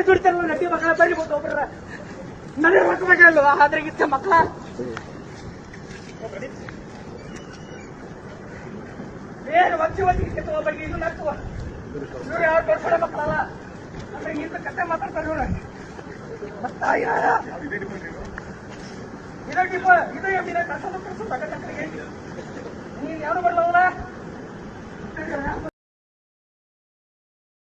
ದುಡ್ತಾರ ನಟಿ ಮಕ್ಕಳ ಬರಿಬೋದು ಒಬ್ಬರ ನನಗೆ ರೊಕ್ಕ ಬೇಕಲ್ವ ಆದ್ರಾಗಿತ್ತ ಮಕ್ಕಳ ಏನು ವಂಚವತಿಗೆ ಬಗ್ಗೆ ಇದು ನಡ್ತುವ ಇವ್ರು ಯಾವ ದೊಡ್ಡ ಮಕ್ಕಳಲ್ಲ ಅಂದ್ರೆ ಇಂಥ ಕತೆ ಮಾತಾಡ್ತಾರೆ ಇವ್ರು ಇದು ಕಸ ನೀನ್ ಯಾರು ಬರ್ಲವಲ್ಲ